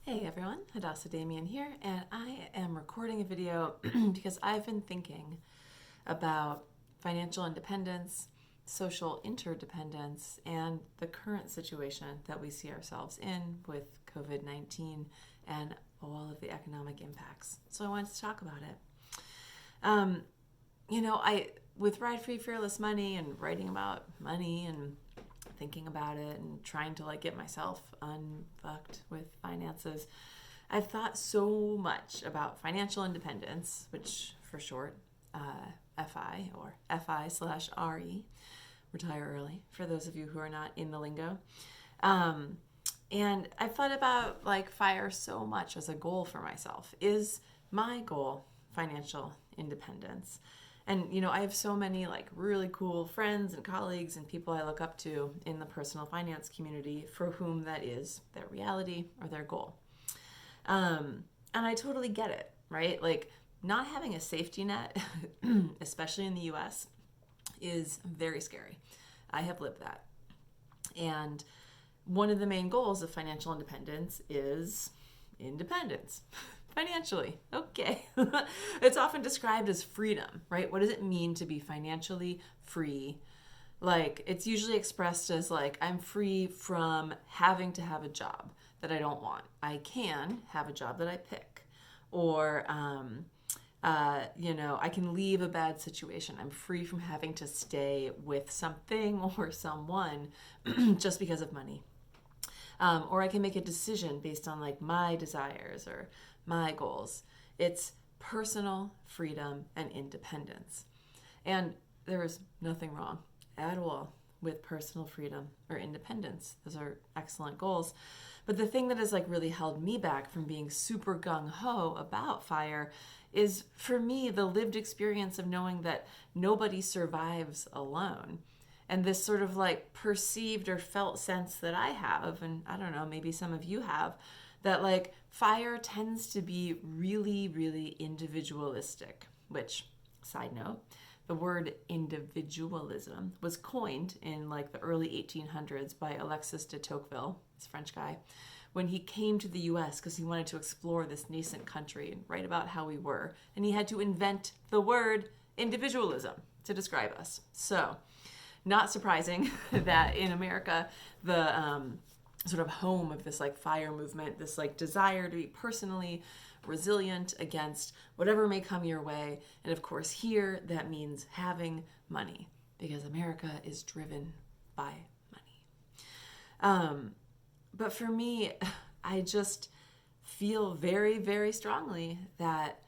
Hey everyone, Hadassah Damien here, and I am recording a video because I've been thinking about financial independence, social interdependence, and the current situation that we see ourselves in with COVID-19 and all of the economic impacts. So I wanted to talk about it. Um, I with Ride Free Fearless Money and writing about money and thinking about it and trying to get myself unfucked with finances, I've thought so much about financial independence, which for short, FI or FI/RE, retire early, for those of you who are not in the lingo. And I've thought about FIRE so much as a goal for myself. Is my goal financial independence? And I have so many really cool friends and colleagues and people I look up to in the personal finance community for whom that is their reality or their goal. And I totally get it, right? Not having a safety net, especially in the US, is very scary. I have lived that. And one of the main goals of financial independence is independence. Financially, okay. It's often described as freedom, right? What does it mean to be financially free? It's usually expressed as I'm free from having to have a job that I don't want. I can have a job that I pick. Or, I can leave a bad situation. I'm free from having to stay with something or someone just because of money. Or I can make a decision based on my desires or my goals. It's personal freedom and independence. And there is nothing wrong at all with personal freedom or independence. Those are excellent goals. But the thing that has really held me back from being super gung-ho about FIRE is, for me, the lived experience of knowing that nobody survives alone. And this sort of perceived or felt sense that I have, and I don't know, maybe some of you have, that FIRE tends to be really, really individualistic, which, side note, the word individualism was coined in the early 1800s by Alexis de Tocqueville, this French guy, when he came to the US because he wanted to explore this nascent country and write about how we were. And he had to invent the word individualism to describe us. So, not surprising that in America, the sort of home of this FIRE movement, this desire to be personally resilient against whatever may come your way. And of course here that means having money, because America is driven by money. But for me, I just feel very, very strongly that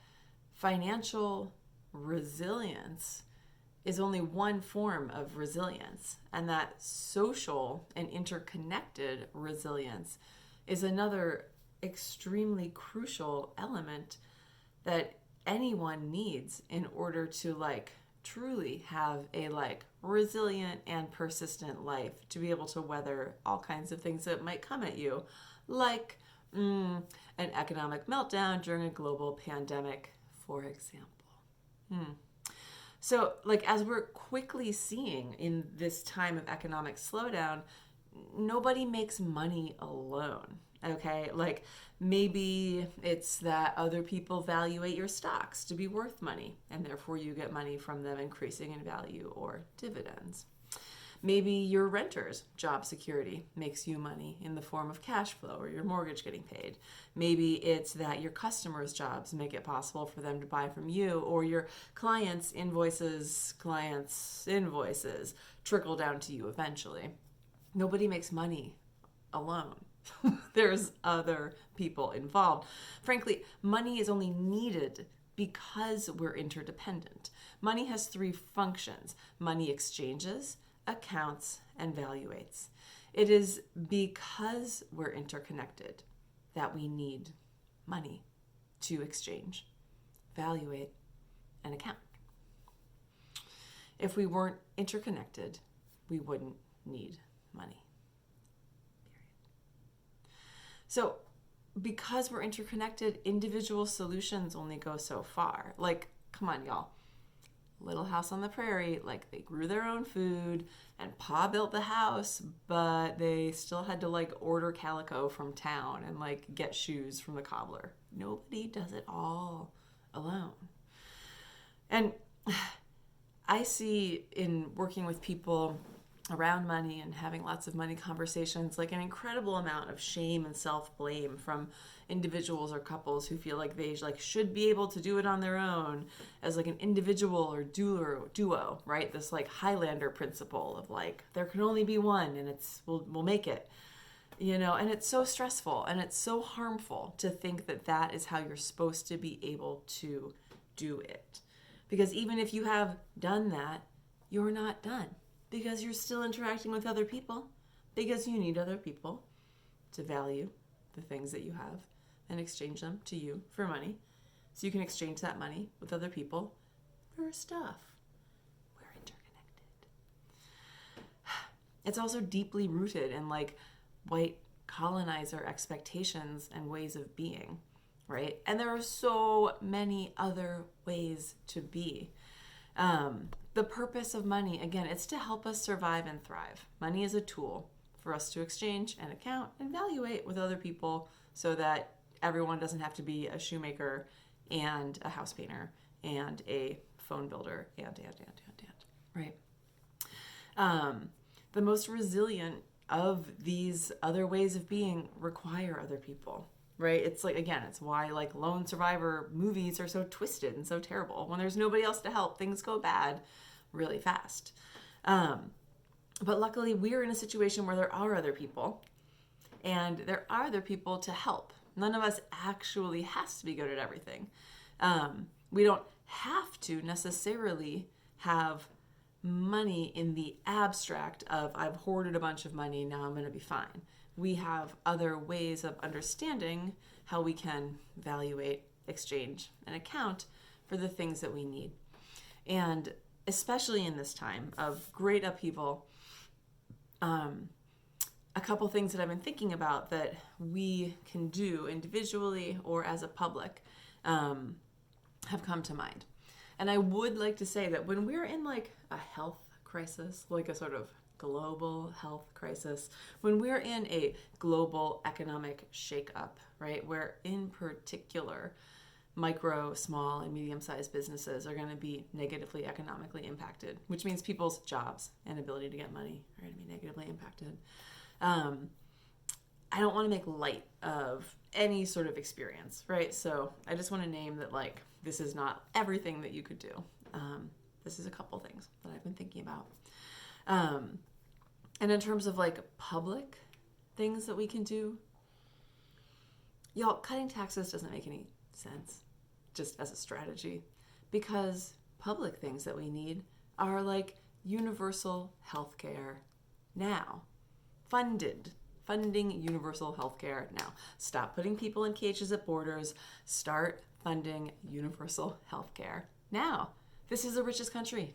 financial resilience is only one form of resilience, and that social and interconnected resilience is another extremely crucial element that anyone needs in order to truly have a resilient and persistent life, to be able to weather all kinds of things that might come at you, like an economic meltdown during a global pandemic, for example. So, as we're quickly seeing in this time of economic slowdown, nobody makes money alone, okay? Maybe it's that other people evaluate your stocks to be worth money, and therefore you get money from them increasing in value or dividends. Maybe your renter's job security makes you money in the form of cash flow or your mortgage getting paid. Maybe it's that your customers' jobs make it possible for them to buy from you, or your clients' invoices trickle down to you eventually. Nobody makes money alone. There's other people involved. Frankly, money is only needed because we're interdependent. Money has three functions: money exchanges, accounts, and valuates. It is because we're interconnected that we need money to exchange, valuate, and account. If we weren't interconnected, we wouldn't need money. So, because we're interconnected, individual solutions only go so far. Come on, y'all. Little House on the Prairie, like they grew their own food and Pa built the house, but they still had to like order calico from town and like get shoes from the cobbler. Nobody does it all alone. And I see in working with people around money and having lots of money conversations, like an incredible amount of shame and self-blame from individuals or couples who feel like they like should be able to do it on their own as like an individual or duo, right? This like Highlander principle of like there can only be one and we'll make it, and it's so stressful and it's so harmful to think that that is how you're supposed to be able to do it. Because even if you have done that, you're not done. Because you're still interacting with other people, because you need other people to value the things that you have and exchange them to you for money. So you can exchange that money with other people for stuff. We're interconnected. It's also deeply rooted in like white colonizer expectations and ways of being, right? And there are so many other ways to be. The purpose of money, again, it's to help us survive and thrive. Money is a tool for us to exchange and account and evaluate with other people so that everyone doesn't have to be a shoemaker and a house painter and a phone builder and, right? The most resilient of these other ways of being require other people. Right? It's like, again, it's why like lone survivor movies are so twisted and so terrible. When there's nobody else to help, things go bad really fast. But luckily we're in a situation where there are other people and there are other people to help. None of us actually has to be good at everything. We don't have to necessarily have money in the abstract of I've hoarded a bunch of money, now I'm going to be fine. We have other ways of understanding how we can evaluate, exchange, and account for the things that we need. And especially in this time of great upheaval, a couple things that I've been thinking about that we can do individually or as a public have come to mind. And I would like to say that when we're in like a health crisis, like a sort of global health crisis, when we're in a global economic shakeup, right, where in particular micro, small, and medium-sized businesses are going to be negatively economically impacted, which means people's jobs and ability to get money are going to be negatively impacted. I don't want to make light of any sort of experience, right? So I just want to name that like this is not everything that you could do. This is a couple things that I've been thinking about. And in terms of like public things that we can do, y'all, cutting taxes doesn't make any sense just as a strategy, because public things that we need are like universal healthcare now. Funding universal healthcare now. Stop putting people in cages at borders. Start funding universal healthcare now. This is the richest country,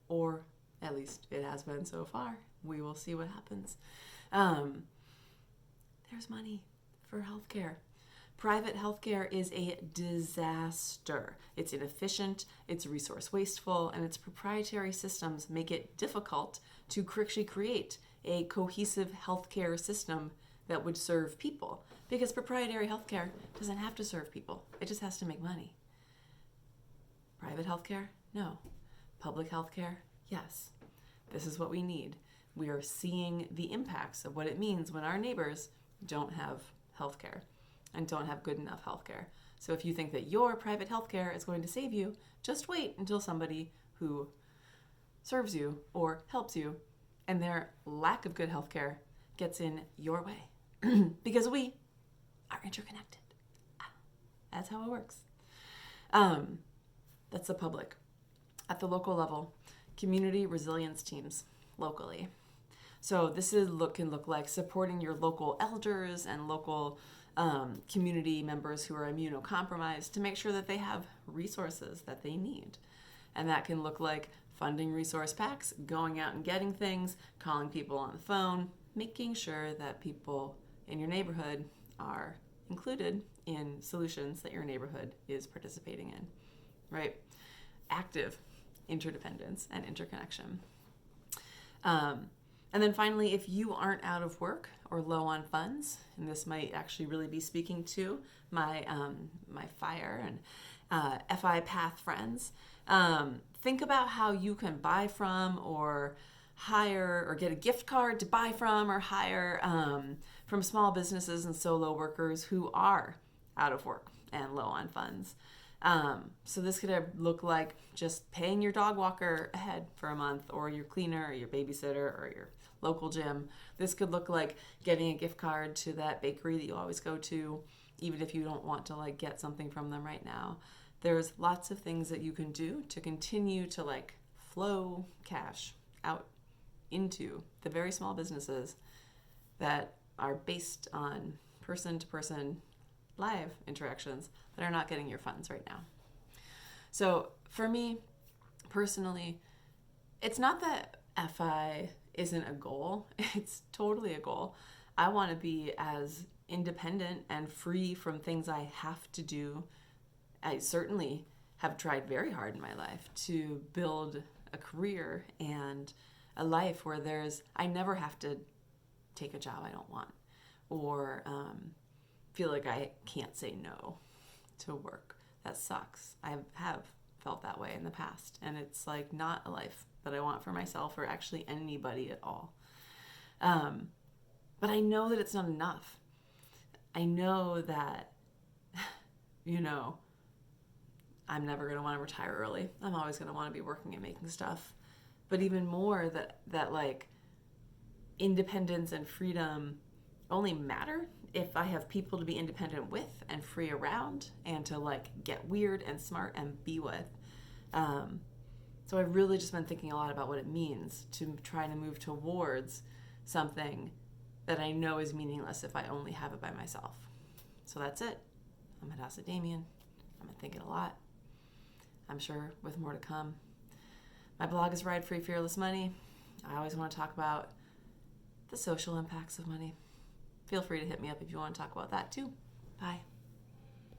or at least it has been so far. We will see what happens. There's money for healthcare. Private healthcare is a disaster. It's inefficient, it's resource wasteful, and its proprietary systems make it difficult to actually create a cohesive healthcare system that would serve people. Because proprietary healthcare doesn't have to serve people. It just has to make money. Private healthcare? No. Public healthcare? Yes. This is what we need. We are seeing the impacts of what it means when our neighbors don't have healthcare and don't have good enough healthcare. So if you think that your private healthcare is going to save you, just wait until somebody who serves you or helps you and their lack of good healthcare gets in your way. Because we are interconnected. That's how it works. That's the public. At the local level, community resilience teams locally. So this can look like supporting your local elders and local community members who are immunocompromised to make sure that they have resources that they need. And that can look like funding resource packs, going out and getting things, calling people on the phone, making sure that people in your neighborhood are included in solutions that your neighborhood is participating in, right? Active interdependence and interconnection. And then finally, if you aren't out of work or low on funds, and this might actually really be speaking to my my FIRE and FI Path friends, think about how you can buy from or hire or get a gift card to buy from or hire from small businesses and solo workers who are out of work and low on funds. So this could look like just paying your dog walker ahead for a month, or your cleaner or your babysitter or your local gym. This could look like getting a gift card to that bakery that you always go to, even if you don't want to like get something from them right now. There's lots of things that you can do to continue to like flow cash out into the very small businesses that are based on person-to-person live interactions that are not getting your funds right now. So for me, personally, it's not that FI isn't a goal. It's totally a goal. I want to be as independent and free from things I have to do. I certainly have tried very hard in my life to build a career and a life where I never have to take a job I don't want, or feel like I can't say no to work. That sucks. I have felt that way in the past, and it's like not a life that I want for myself or actually anybody at all. But I know that it's not enough. I know that, I'm never going to want to retire early. I'm always going to want to be working and making stuff. But even more that like independence and freedom only matter if I have people to be independent with and free around and to like get weird and smart and be with. So I've really just been thinking a lot about what it means to try to move towards something that I know is meaningless if I only have it by myself. So that's it. I'm Hadassah Damien. I'm thinking a lot. I'm sure with more to come. My blog is Ride Free Fearless Money. I always want to talk about the social impacts of money. Feel free to hit me up if you want to talk about that too. Bye.